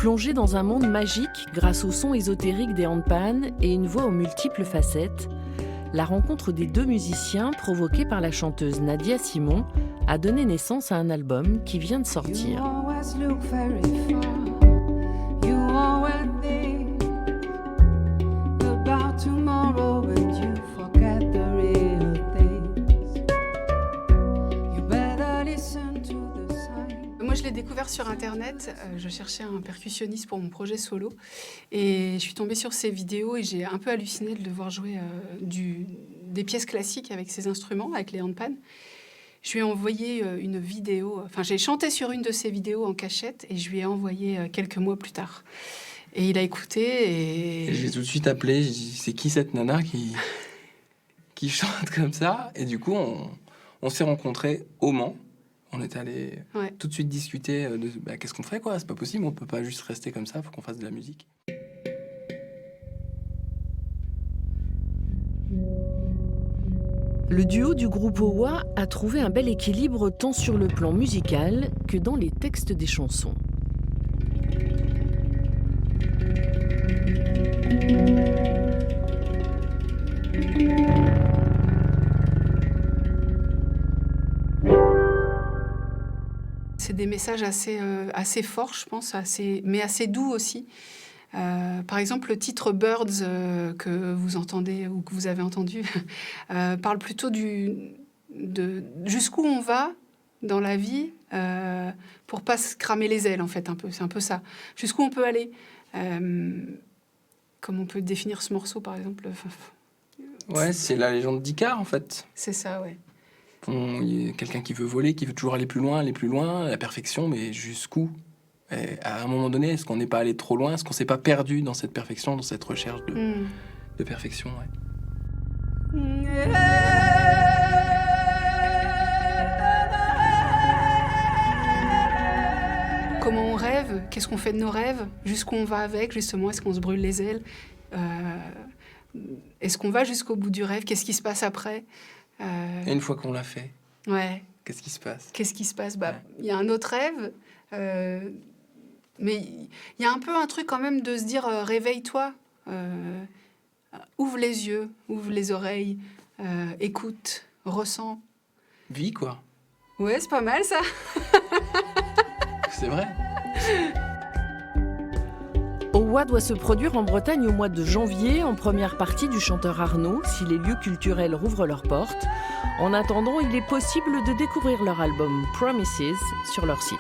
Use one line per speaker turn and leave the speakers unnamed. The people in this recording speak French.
Plongé dans un monde magique grâce au son ésotérique des handpan et une voix aux multiples facettes, la rencontre des deux musiciens, provoquée par la chanteuse Nadia Simon, a donné naissance à un album qui vient de sortir.
Moi, je l'ai découvert sur Internet. Je cherchais un percussionniste pour mon projet solo. Et je suis tombée sur ses vidéos et j'ai un peu halluciné de le voir jouer des pièces classiques avec ses instruments, avec les handpan. Je lui ai envoyé une vidéo. Enfin, j'ai chanté sur une de ses vidéos en cachette et je lui ai envoyé quelques mois plus tard. Et il a écouté
et j'ai tout de suite appelé. J'ai dit, c'est qui cette nana qui chante comme ça? Et du coup, on s'est rencontrés au Mans. On est allé tout de suite discuter de qu'est-ce qu'on fait, quoi. C'est pas possible, on peut pas juste rester comme ça, faut qu'on fasse de la musique.
Le duo du groupe Owa a trouvé un bel équilibre tant sur le plan musical que dans les textes des chansons.
C'est des messages assez forts, je pense, mais assez doux aussi. Par exemple, le titre Birds que vous entendez ou que vous avez entendu parle plutôt de jusqu'où on va dans la vie pour pas se cramer les ailes, en fait, un peu. C'est un peu ça. Jusqu'où on peut aller. Comment on peut définir ce morceau, par exemple?
Ouais, c'est la légende d'Icare, en fait.
C'est ça, ouais.
Il y a quelqu'un qui veut voler, qui veut toujours aller plus loin, la perfection, mais jusqu'où? Et à un moment donné, est-ce qu'on n'est pas allé trop loin? Est-ce qu'on s'est pas perdu dans cette perfection, dans cette recherche de perfection,
Comment on rêve? Qu'est-ce qu'on fait de nos rêves? Jusqu'où on va avec, justement? Est-ce qu'on se brûle les ailes? Est-ce qu'on va jusqu'au bout du rêve? Qu'est-ce qui se passe après?
Et une fois qu'on l'a fait, qu'est-ce qui se passe?
Qu'est-ce qui se passe? Y a un autre rêve, mais il y a un peu un truc quand même de se dire réveille-toi, ouvre les yeux, ouvre les oreilles, écoute, ressens.
Vie, quoi.
Ouais, c'est pas mal ça.
C'est vrai.
Owa doit se produire en Bretagne au mois de janvier, en première partie du chanteur Arnaud, si les lieux culturels rouvrent leurs portes. En attendant, il est possible de découvrir leur album Promises sur leur site.